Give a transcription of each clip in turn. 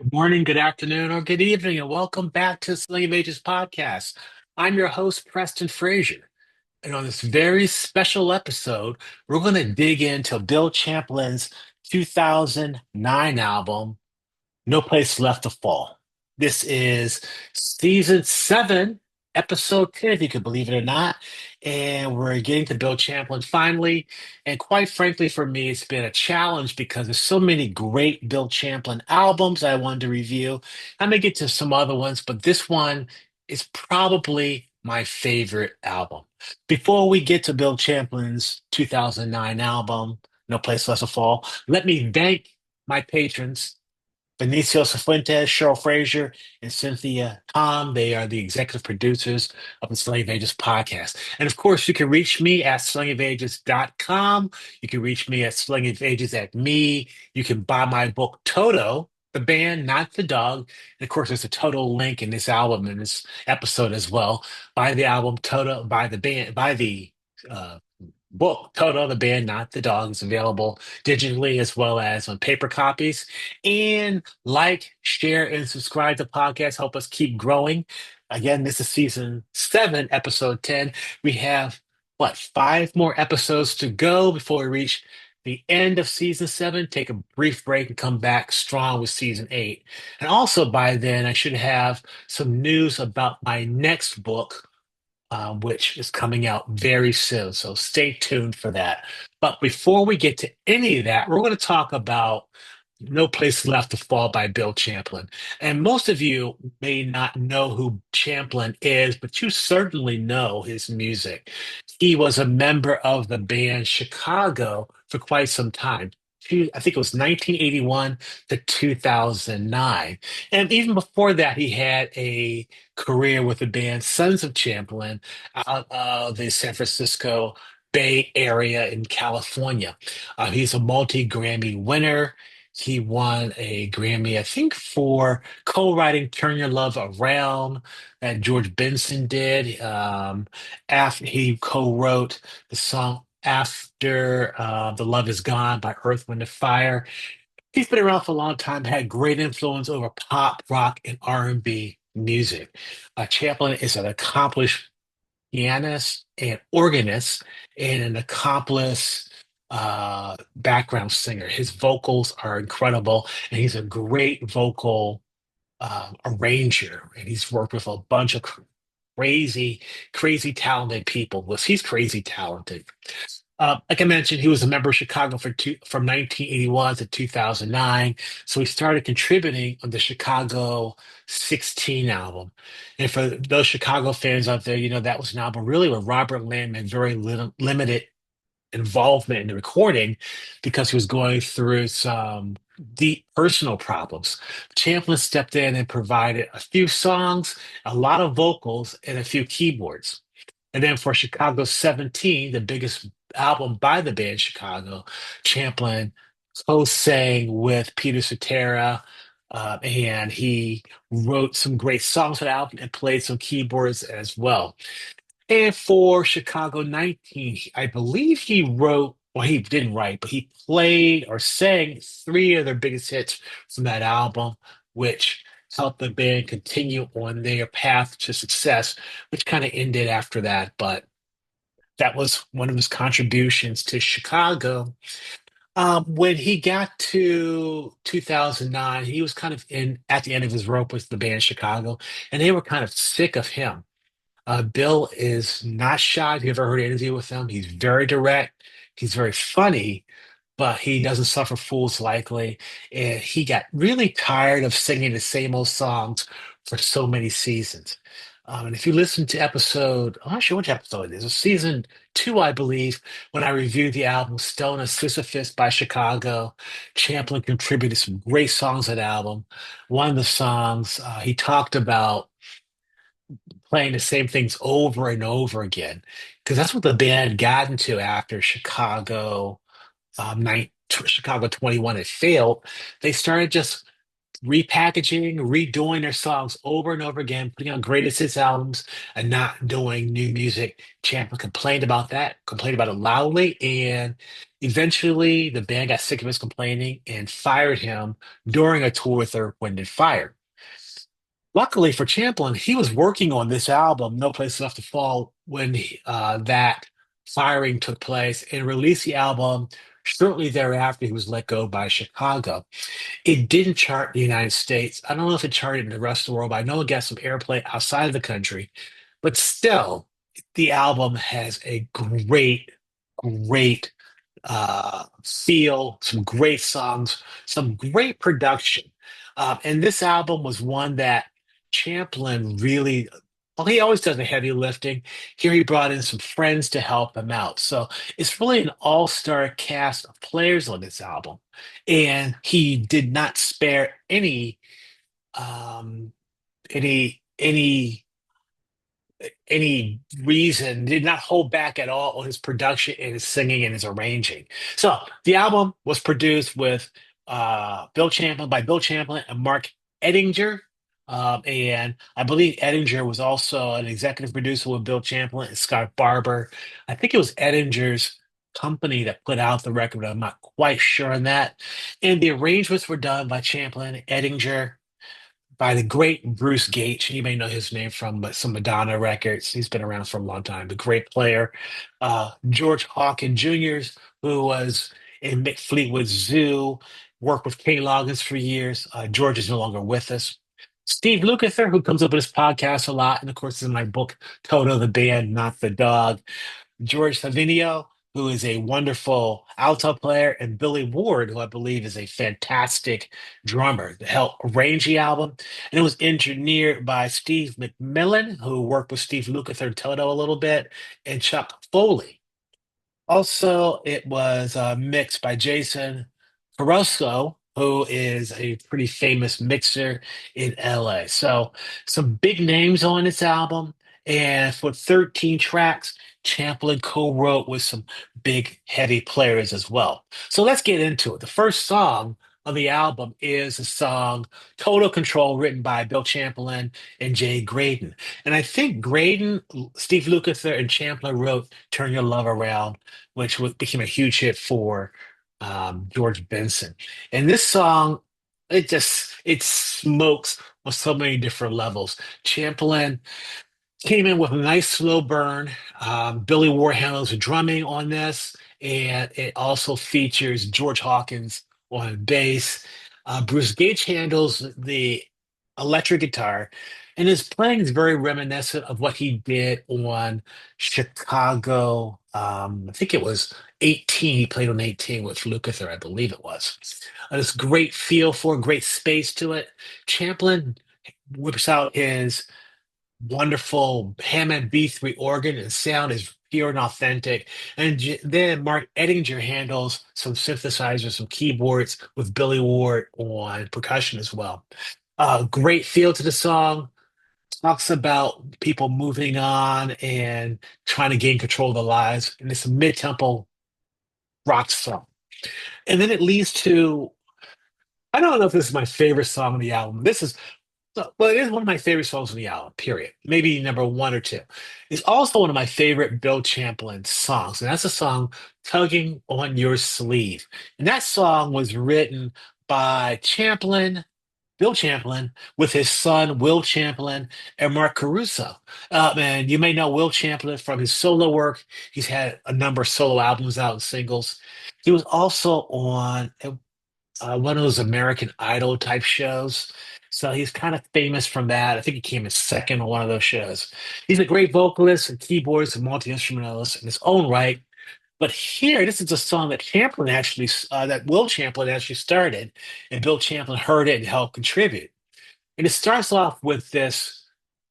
Good morning, good afternoon, or good evening, and welcome back to Sling of Ages podcast. I'm your host, Preston Frazier, and on this very special episode, we're going to dig into Bill Champlin's 2009 album, No Place Left to Fall. This is season seven, episode 10, if you could believe it or not. And we're getting to Bill Champlin finally. And quite frankly, for me, it's been a challenge because there's so many great Bill Champlin albums I wanted to review. I may get to some other ones, but this one is probably my favorite album. Before we get to Bill Champlin's 2009 album, No Place Left to Fall, let me thank my patrons Benicio Cifuentes, Cheryl Frazier, and Cynthia Tom. They are the executive producers of the Sling of Ages podcast. And of course, you can reach me at slingofages.com. You can reach me at Sling of Ages at me. You can buy my book, Toto, the band, not the dog. And of course, there's a Toto link in this album, in this episode as well. Buy the album, Toto, buy the band, buy the uh, book, Toto, the band, not the dog, is available digitally as well as on paper copies. And like, share, and subscribe to podcasts. Help us keep growing. Again, this is season seven, episode 10. We have, what, five more episodes to go before we reach the end of season seven. Take a brief break and come back strong with season eight. And also by then, I should have some news about my next book, which is coming out very soon. So stay tuned for that. But before we get to any of that, we're going to talk about No Place Left to Fall by Bill Champlin. And most of you may not know who Champlin is, but you certainly know his music. He was a member of the band Chicago for quite some time. I think it was 1981 to 2009. And even before that, he had a career with the band Sons of Champlin out of the San Francisco Bay Area in California. He's a multi-Grammy winner. He won a Grammy, I think, for co-writing "Turn Your Love Around" that George Benson did. After he co-wrote the song "After the Love Is Gone" by Earth, Wind, and Fire. He's been around for a long time, had great influence over pop, rock, and R&B music. Chaplin is an accomplished pianist and organist and an accomplished background singer. His vocals are incredible, and he's a great vocal arranger. And he's worked with a bunch of crazy, crazy talented people. Well, he's crazy talented. Like I mentioned, he was a member of Chicago from 1981 to 2009. So he started contributing on the Chicago 16 album. And for those Chicago fans out there, that was an album really where Robert Lamb had very limited involvement in the recording because he was going through some deep personal problems. Champlin stepped in and provided a few songs, a lot of vocals, and a few keyboards. And then for Chicago 17, the biggest album by the band Chicago, Champlin co-sang with Peter Cetera, and he wrote some great songs for the album and played some keyboards as well. And for Chicago 19, I believe he wrote, well, he didn't write, but he played or sang three of their biggest hits from that album, which helped the band continue on their path to success, which kind of ended after that. But that was one of his contributions to Chicago. When he got to 2009, he was kind of in at the end of his rope with the band Chicago, and they were kind of sick of him. Bill is not shy. If you ever heard an interview with him, he's very direct. He's very funny, but he doesn't suffer fools likely. And he got really tired of singing the same old songs for so many seasons. And if you listen to I'm not sure which episode it is. It's season two, I believe, when I reviewed the album Stone of Sisyphus by Chicago. Champlin contributed some great songs to that album. One of the songs he talked about playing the same things over and over again because that's what the band got into after Chicago 21 had failed. They started just repackaging, redoing their songs over and over again, putting on greatest hits albums and not doing new music. Champlin complained about that, complained about it loudly, and eventually the band got sick of his complaining and fired him during a tour with Earth, Wind and Fire. Luckily for Champlin, he was working on this album, No Place Left to Fall, when that firing took place and released the album. Shortly thereafter, he was let go by Chicago. It didn't chart in the United States. I don't know if it charted in the rest of the world, but I know it got some airplay outside of the country. But still, the album has a great feel, some great songs, some great production. And this album was one that Champlin really, well, he always does the heavy lifting. Here he brought in some friends to help him out. So it's really an all-star cast of players on this album. And he did not spare um, any reason, did not hold back at all on his production and his singing and his arranging. So the album was produced with Bill Champlin by Bill Champlin and Mark Ettinger. And I believe Ettinger was also an executive producer with Bill Champlin and Scott Barber. I think it was Ettinger's company that put out the record. I'm not quite sure on that. And the arrangements were done by Champlin, Ettinger, by the great Bruce Gates. You may know his name from some Madonna records. He's been around for a long time. The great player. George Hawkins Jr., who was in Mick Fleetwood's Zoo, worked with Kenny Loggins for years. George is no longer with us. Steve Lukather, who comes up with his podcast a lot, and of course, in my book, Toto the Band, Not the Dog. George Savinio, who is a wonderful alto player, and Billy Ward, who I believe is a fantastic drummer, to help arrange the album. And it was engineered by Steve McMillan, who worked with Steve Lukather and Toto a little bit, and Chuck Foley. Also, it was mixed by Jason Caruso, who is a pretty famous mixer in LA. So, some big names on this album. And for 13 tracks, Champlin co-wrote with some big, heavy players as well. So, let's get into it. The first song on the album is the song Total Control, written by Bill Champlin and Jay Graydon. And I think Graydon, Steve Lukather, and Champlin wrote Turn Your Love Around, which became a huge hit for George Benson. And this song, it smokes on so many different levels. Champlin came in with a nice slow burn. Billy Ward handles the drumming on this, and it also features George Hawkins on bass. Bruce Gage handles the electric guitar, and his playing is very reminiscent of what he did on Chicago. I think it was 18. He played on 18 with Lukather, I believe it was. This great feel for, great space to it. Champlin whips out his wonderful Hammond B3 organ, and sound is pure and authentic. And then Mark Ettinger handles some synthesizers, some keyboards with Billy Ward on percussion as well. Great feel to the song. Talks about people moving on and trying to gain control of their lives. And it's a mid-tempo rock song. And then it leads to, I don't know if this is my favorite song on the album. Well, it is one of my favorite songs on the album, period. Maybe number one or two. It's also one of my favorite Bill Champlin songs, and that's the song Tugging on Your Sleeve. And that song was written by Bill Champlin, with his son Will Champlin and Mark Caruso. And you may know Will Champlin from his solo work. He's had a number of solo albums out and singles. He was also on one of those American Idol type shows. So he's kind of famous from that. I think he came in second on one of those shows. He's a great vocalist and keyboardist and multi-instrumentalist in his own right. But here, this is a song that that Will Champlin actually started, and Bill Champlin heard it and helped contribute. And it starts off with this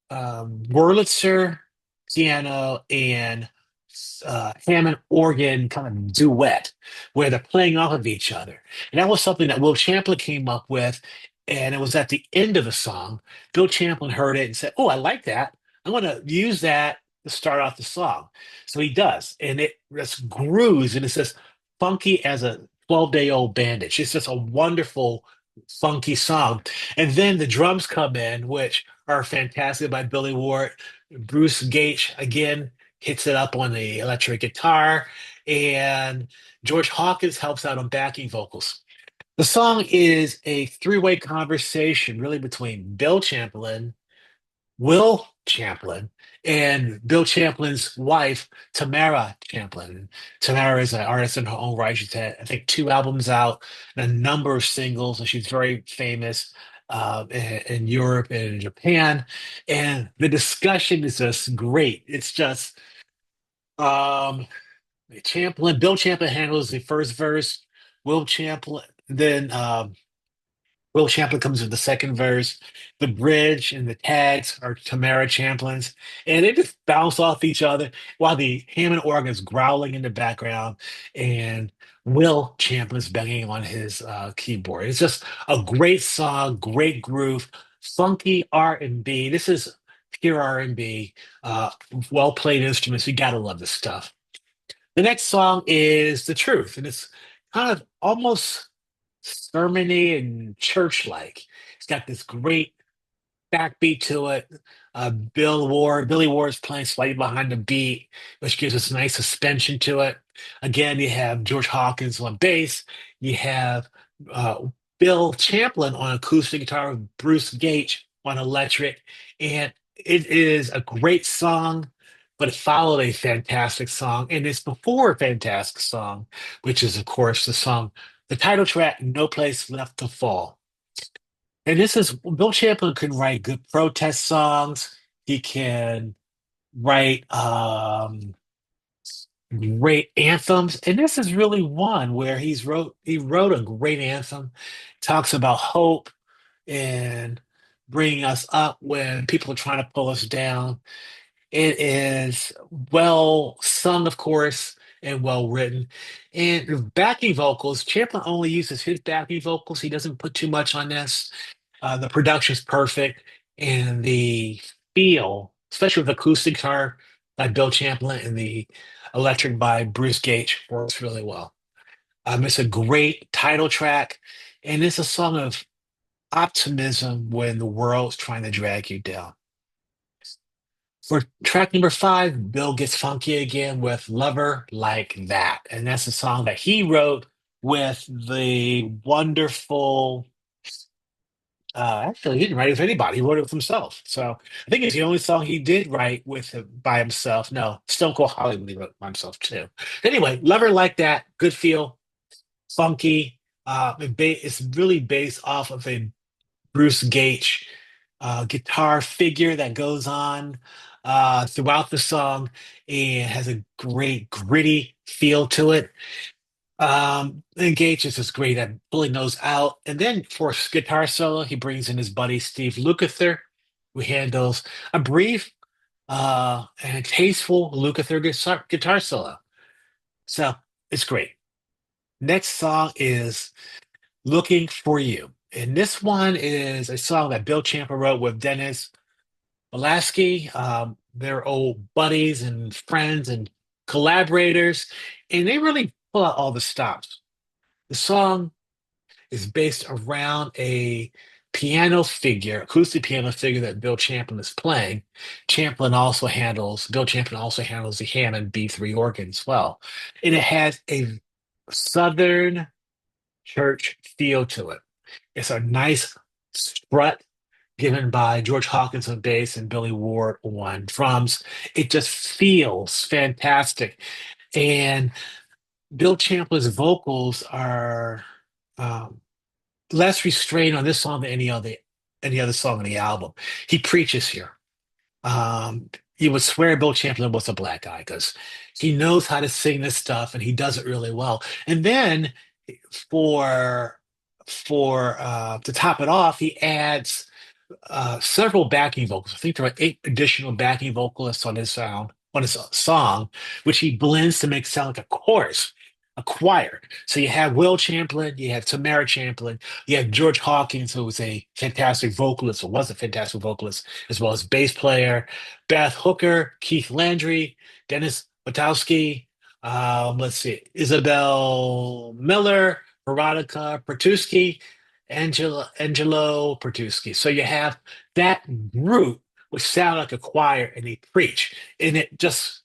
Wurlitzer piano and Hammond organ kind of duet where they're playing off of each other. And that was something that Will Champlin came up with. And it was at the end of the song. Bill Champlin heard it and said, "Oh, I like that. I'm going to use that to start off the song." So he does. And it just grooves and it's just funky as a 12-day-old bandage. It's just a wonderful funky song. And then the drums come in, which are fantastic by Billy Ward. Bruce Gage again hits it up on the electric guitar, and George Hawkins helps out on backing vocals. The song is a three-way conversation, really, between Bill Champlin, Will Champlin, and Bill Champlin's wife, Tamara Champlin. Tamara is an artist in her own right. She's had, I think, two albums out and a number of singles, and she's very famous in Europe and in Japan. And the discussion is just great. It's just um, Bill Champlin handles the first verse. Will Champlin, then Will Champlin comes with the second verse. The bridge and the tags are Tamara Champlin's, and they just bounce off each other while the Hammond organ is growling in the background, and Will Champlin's banging on his keyboard. It's just a great song, great groove, funky R&B. This is pure R&B, uh, well played instruments. You gotta love this stuff. The next song is "The Truth," and it's kind of almost sermony and church-like. It's got this great backbeat to it. Billy Ward is playing slightly behind the beat, which gives us nice suspension to it. Again, you have George Hawkins on bass. You have uh, Bill Champlin on acoustic guitar with Bruce Gage on electric. And it is a great song, but it followed a fantastic song. And it's before a fantastic song, which is, of course, the title track, No Place Left to Fall. And this is Bill Champlin can write good protest songs. He can write great anthems, and this is really one where he wrote a great anthem, talks about hope and bringing us up when people are trying to pull us down. It is well sung, of course, and well written. And the backing vocals, Champlin only uses his backing vocals. He doesn't put too much on this. The production's perfect, and the feel, especially with acoustic guitar by Bill Champlin and the electric by Bruce Gage, works really well. It's a great title track, and it's a song of optimism when the world's trying to drag you down. For track number five, Bill gets funky again with Lover Like That. And that's a song that he wrote with the wonderful, actually, he didn't write it with anybody. He wrote it with himself. So I think it's the only song he did write by himself. No, Stone Cold Hollywood he wrote by himself too. Anyway, Lover Like That, good feel, funky. It's really based off of a Bruce Gage guitar figure that goes on throughout the song and has a great gritty feel to it. And Gage is just great at pulling those out. And then for his guitar solo, he brings in his buddy Steve Lukather, who handles a brief and tasteful Lukather guitar solo. So it's great. Next song is Looking for You. And this one is a song that Bill Champa wrote with Dennis Pulaski. They're old buddies and friends and collaborators, and they really pull out all the stops. The song is based around a acoustic piano figure that Bill Champlin is playing. Bill Champlin also handles the Hammond B3 organ as well. And it has a Southern church feel to it. It's a nice strut given by George Hawkins on bass and Billy Ward on drums. It just feels fantastic. And Bill Champlin's vocals are um, less restrained on this song than any other song on the album. He preaches here. You would swear Bill Champlin was a black guy because he knows how to sing this stuff and he does it really well. And then for to top it off, he adds several backing vocals. I think there are eight additional backing vocalists on his song, which he blends to make it sound like a chorus, a choir. So you have Will Champlin, you have Tamara Champlin, you have George Hawkins, who was a fantastic vocalist, or was a fantastic vocalist, as well as bass player, Beth Hooker, Keith Landry, Dennis Batowski, let's see, Isabel Miller, Veronica Pertuski, Angelo Pertusky. So you have that group which sound like a choir and they preach. And it's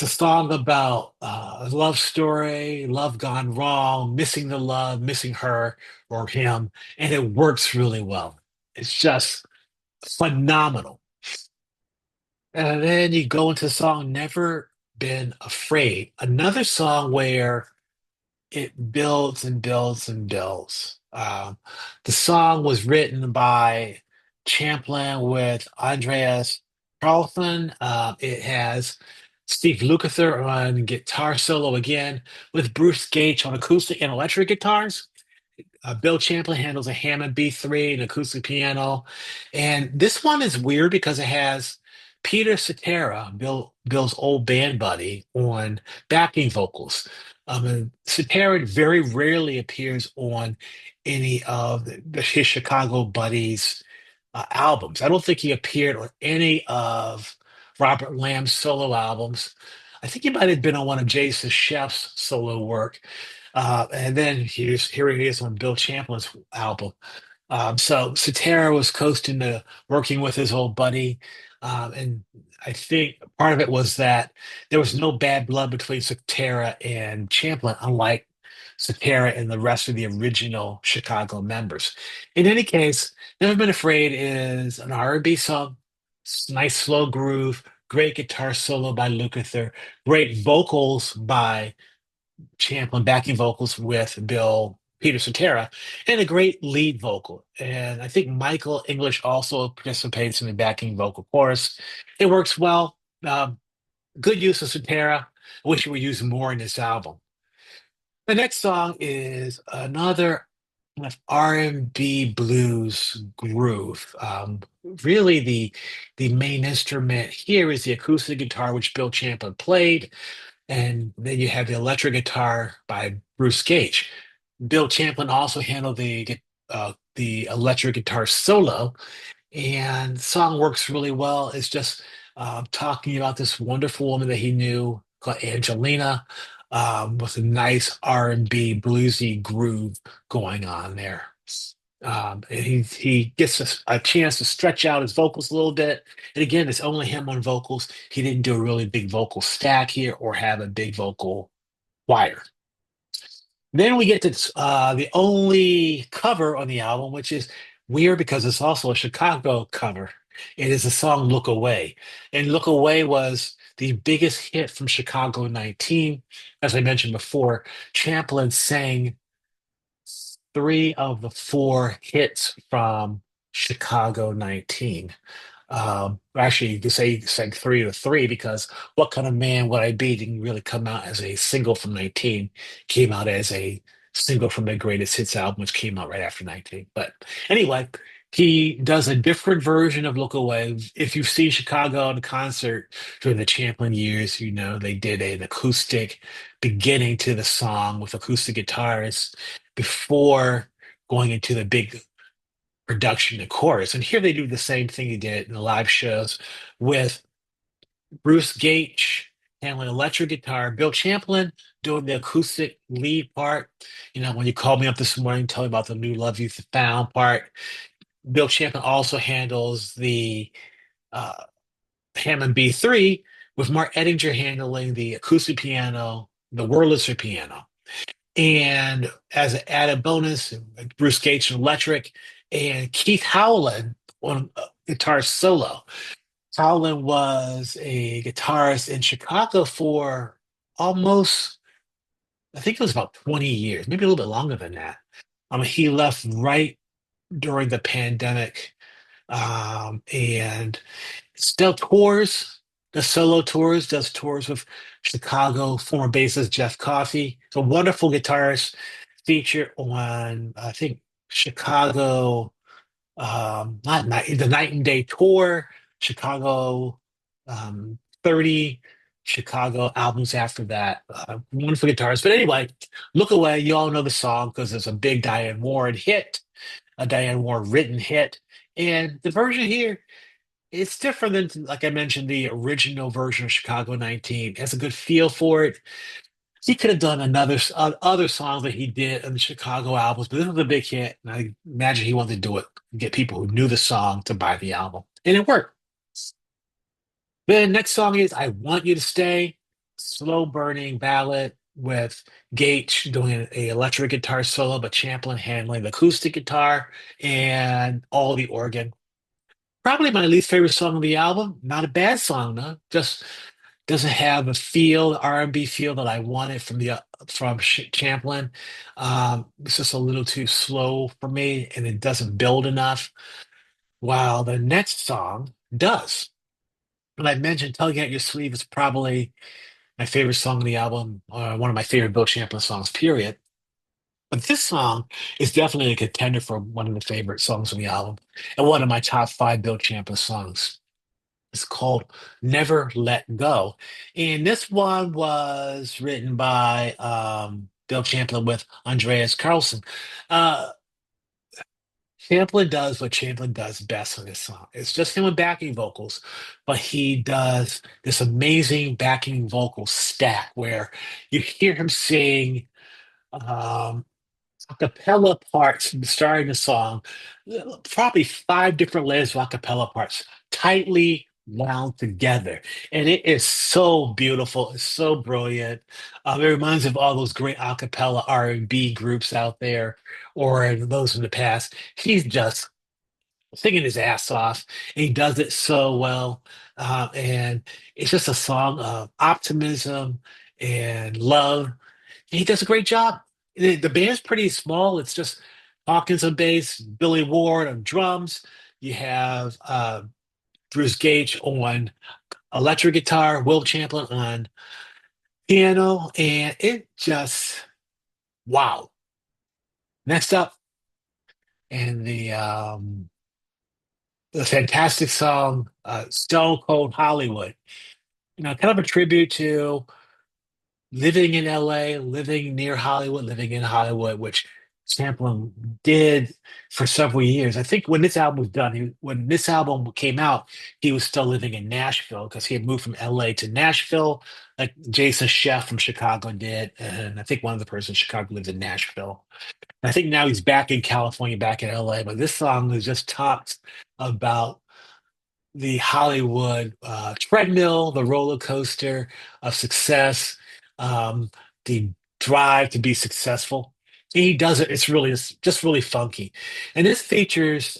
a song about a love story, love gone wrong, missing the love, missing her or him, and it works really well. It's just phenomenal. And then you go into the song Never Been Afraid, another song where it builds and builds and builds. The song was written by Champlin with Andreas Carlson. It has Steve Lukather on guitar solo again, with Bruce Gage on acoustic and electric guitars. Bill Champlin handles a Hammond B3, an acoustic piano, and this one is weird because it has Peter Cetera, Bill's old band buddy, on backing vocals. And Cetera very rarely appears on any of his Chicago buddies' albums. I don't think he appeared on any of Robert Lamb's solo albums. I think he might have been on one of Jason Chef's solo work. And then here he is on Bill Champlin's album. So Cetera was coasting to working with his old buddy. And I think part of it was that there was no bad blood between Cetera and Champlin, unlike Cetera and the rest of the original Chicago members. In any case, Never Been Afraid is an R&B song. Nice slow groove, great guitar solo by Lukather, great vocals by Champlin, backing vocals with Bill Peter Cetera, and a great lead vocal. And I think Michael English also participates in the backing vocal chorus. It works well. Good use of Cetera. I wish it would use more in this album. The next song is another kind of R&B blues groove. Really, the main instrument here is the acoustic guitar, which Bill Champlin played, and then you have the electric guitar by Bruce Gage. Bill Champlin also handled the electric guitar solo, and the song works really well. It's just talking about this wonderful woman that he knew called Angelina, with a nice R&B bluesy groove going on there. And he gets a chance to stretch out his vocals a little bit. And again, it's only him on vocals. He didn't do a really big vocal stack here or have a big vocal choir. Then we get to the only cover on the album, which is weird because it's also a Chicago cover. It is the song Look Away. And Look Away was the biggest hit from Chicago 19. As I mentioned before, Champlin sang three of the four hits from Chicago 19. Actually, you could say he sang three to three because What Kind of Man Would I Be didn't really come out as a single from 19, came out as a single from the Greatest Hits album, which came out right after 19. But anyway, he does a different version of Look Away. If you've seen Chicago in concert during the Champlin years, you know they did an acoustic beginning to the song with acoustic guitarists before going into the big production and chorus. And here they do the same thing he did in the live shows with Bruce Gage handling electric guitar, Bill Champlin doing the acoustic lead part. You know, when you called me up this morning, tell me about the new Love You Found part. Bill Champlin also handles the uh, Hammond B3 with Mark Ettinger handling the acoustic piano, the Wurlitzer piano. And as an added bonus, Bruce Gates on electric and Keith Howland on guitar solo. Howland was a guitarist in Chicago for almost, I think it was about 20 years, maybe a little bit longer than that. He left right during the pandemic, and still tours, the solo tours, does tours with Chicago former bassist Jeff Coffey. It's a wonderful guitarist, featured on, I think, Chicago, not night, the Night and Day tour, Chicago 30, Chicago albums after that. Wonderful guitarist. But anyway, Look Away, you all know the song because it's a big Diane Warren hit, a Diane Warren written hit. And the version here, it's different than, like I mentioned, the original version of Chicago 19. It has a good feel for it. He could have done other songs that he did on the Chicago albums, but this was a big hit, and I imagine he wanted to do it, get people who knew the song to buy the album, and it worked. The next song is "I Want You to Stay," slow burning ballad with Gage doing an electric guitar solo, but Champlin handling the acoustic guitar and all the organ. Probably my least favorite song on the album. Not a bad song, though. Just doesn't have a feel, R&B feel that I wanted from Champlin. It's just a little too slow for me, and it doesn't build enough. While the next song does. And I mentioned "Tugging at Your Sleeve" is probably my favorite song on the album, or one of my favorite Bill Champlin songs, period. But this song is definitely a contender for one of the favorite songs on the album, and one of my top five Bill Champlin songs. It's called "Never Let Go." And this one was written by Bill Champlin with Andreas Carlson. Uh, Champlin does what Champlin does best on this song. It's just him with backing vocals, but he does this amazing backing vocal stack where you hear him sing um, a cappella parts starting the song, probably five different layers of a cappella parts tightly wound together. And it is so beautiful. It's so brilliant. It reminds me of all those great a cappella R&B groups out there or those in the past. He's just singing his ass off, and he does it so well. And it's just a song of optimism and love. He does a great job. The band's pretty small. It's just Hawkins on bass, Billy Ward on drums. You have Bruce Gage on electric guitar, Will Champlin on piano, and it just wow. Next up, and the fantastic song "Stone Cold Hollywood." Kind of a tribute to living in LA, living near Hollywood, living in Hollywood, which Champlin did for several years. I think when this album was done, when this album came out, he was still living in Nashville because he had moved from LA to Nashville, like Jason Chef from Chicago did. And I think one of the persons in Chicago lives in Nashville. I think now he's back in California, back in LA. But this song is just talks about the Hollywood treadmill, the roller coaster of success, um, the drive to be successful. He does it. It's just really funky, and this features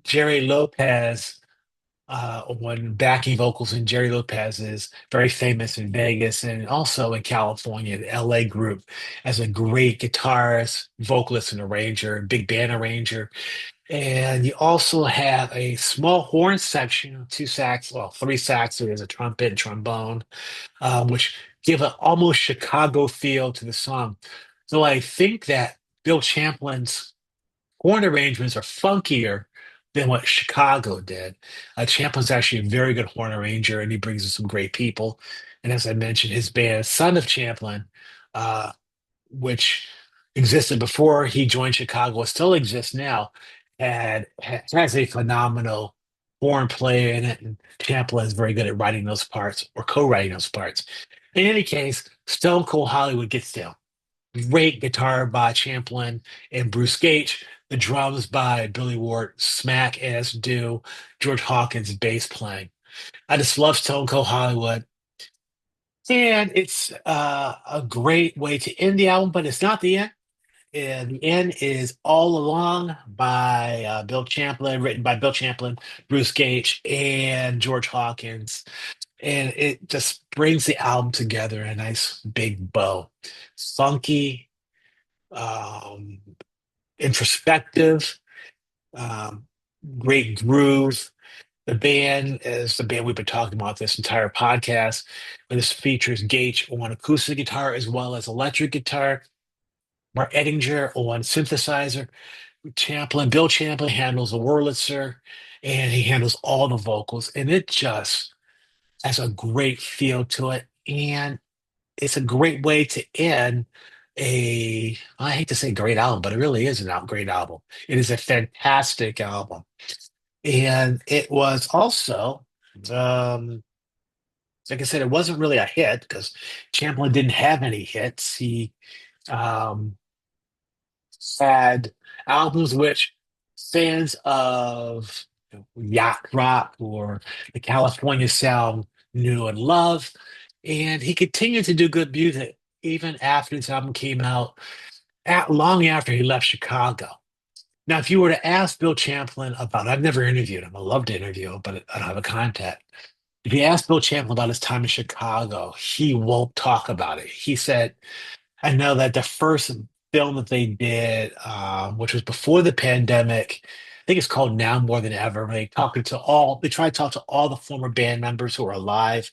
Jerry Lopez on backing vocals, and Jerry Lopez is very famous in Vegas and also in California, the LA group, as a great guitarist, vocalist, and arranger, big band arranger. And you also have a small horn section, two sax, well, three sax. So there's a trumpet and trombone, which give an almost Chicago feel to the song. So I think that Bill Champlin's horn arrangements are funkier than what Chicago did. Champlin's actually a very good horn arranger, and he brings in some great people. And as I mentioned, his band, Son of Champlin, uh, which existed before he joined Chicago, still exists now, has a phenomenal horn player in it, and Champlin is very good at writing those parts or co-writing those parts. In any case, Stone Cold Hollywood gets down. Great guitar by Champlin and Bruce Gage. The drums by Billy Ward smack, as do George Hawkins' bass playing. I just love Stone Cold Hollywood. And it's a great way to end the album, but it's not the end. And the end is "All Along" by Bill Champlin, written by Bill Champlin, Bruce Gage, and George Hawkins. And it just brings the album together in a nice big bow. Funky, um, introspective, um, great groove. The band is the band we've been talking about this entire podcast. And this features Gage on acoustic guitar as well as electric guitar. Mark Ettinger on synthesizer. Bill Champlin handles the Wurlitzer, and he handles all the vocals. And it just has a great feel to it. And it's a great way to end I hate to say great album, but it really is great album. It is a fantastic album. And it was also um, Like I said, it wasn't really a hit because Champlin didn't have any hits. He um, had albums which fans of yacht rock or the California sound knew and loved. And he continued to do good music even after this album came out, long after he left Chicago. Now, if you were to ask Bill Champlin about, I've never interviewed him. I love to interview him, but I don't have a contact. If you ask Bill Champlin about his time in Chicago, he won't talk about it. He said, I know that the first film that they did, which was before the pandemic, I think it's called Now More Than Ever. They tried to talk to all the former band members who are alive,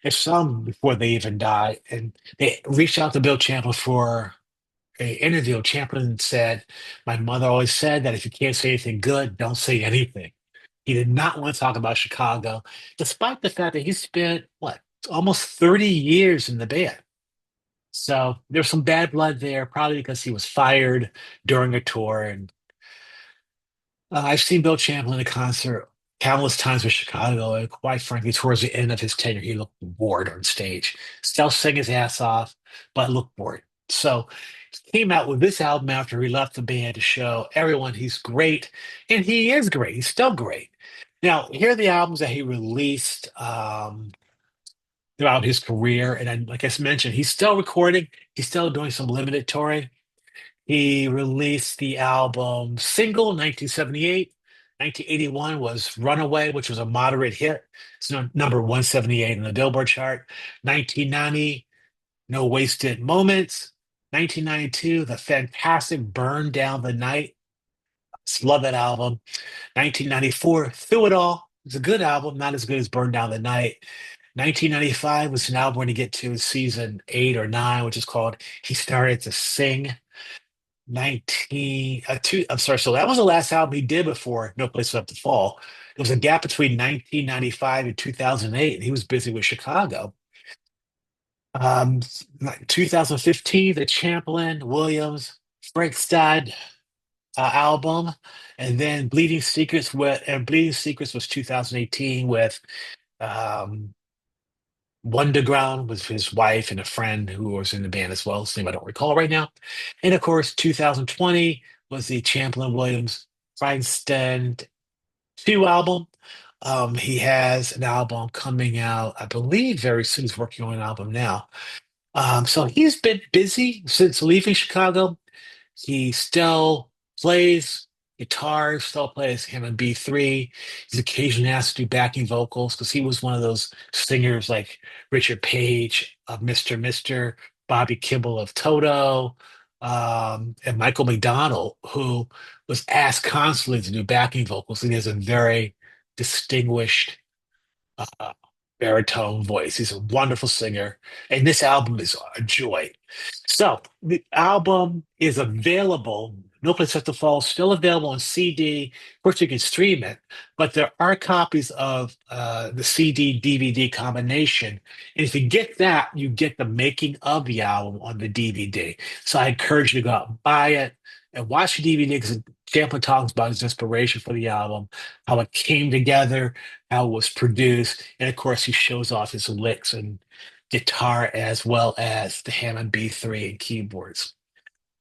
and some before they even died. And they reached out to Bill Champlin for a interview. Champlin said, "My mother always said that if you can't say anything good, don't say anything." He did not want to talk about Chicago, despite the fact that he spent what almost 30 years in the band. So there's some bad blood there, probably because he was fired during a tour. And I've seen Bill Champlin in a concert countless times with Chicago, and quite frankly, towards the end of his tenure, he looked bored on stage. Still sang his ass off, but looked bored. So he came out with this album after he left the band to show everyone he's great, and he is great. He's still great. Now, here are the albums that he released throughout his career, and then, like I mentioned, he's still recording. He's still doing some limited touring. He released the album Single 1978. 1981 was Runaway, which was a moderate hit. It's number 178 in the Billboard chart. 1990, No Wasted Moments. 1992, the fantastic Burn Down the Night. Just love that album. 1994, Through It All. It's a good album, not as good as Burn Down the Night. 1995 was an album when you get to season 8 or 9, which is called He Started to Sing. I'm sorry, so that was the last album he did before No Place Left to Fall. There was a gap between 1995 and 2008, and he was busy with Chicago. Um, 2015, the Champlin Williams Frankenstein album, and then Bleeding Secrets was 2018 with um, Wonderground with his wife and a friend who was in the band as well. His name I don't recall right now. And of course, 2020 was the Champlin Williams Feinstein 2 album. He has an album coming out, I believe, very soon. He's working on an album now. So he's been busy since leaving Chicago. He still plays guitar, still plays him and B3. He's occasionally asked to do backing vocals because he was one of those singers like Richard Page of Mr. Bobby Kimball of Toto, and Michael McDonald, who was asked constantly to do backing vocals. And he has a very distinguished uh, baritone voice. He's a wonderful singer, and this album is a joy. So the album is available. No Place Left to Fall, still available on CD. Of course, you can stream it, but there are copies of the CD DVD combination. And if you get that, you get the making of the album on the DVD. So I encourage you to go out and buy it and watch the DVD because Champlin talks about his inspiration for the album, how it came together, how it was produced, and of course, he shows off his licks and guitar as well as the Hammond B3 and keyboards.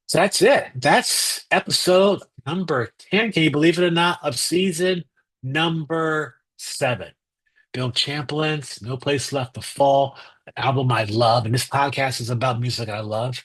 So that's it. That's episode number 10. Can you believe it or not? Of season number 7. Bill Champlin's No Place Left to Fall, an album I love. And this podcast is about music I love.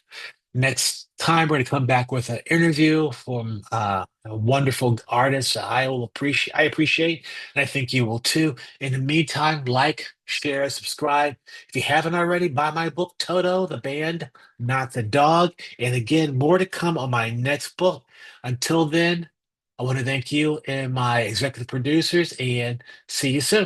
Next time, we're going to come back with an interview from a wonderful artist I appreciate, and I think you will too. In the meantime, like, share, subscribe. If you haven't already, buy my book, Toto, the band, not the dog. And again, more to come on my next book. Until then, I want to thank you and my executive producers, and see you soon.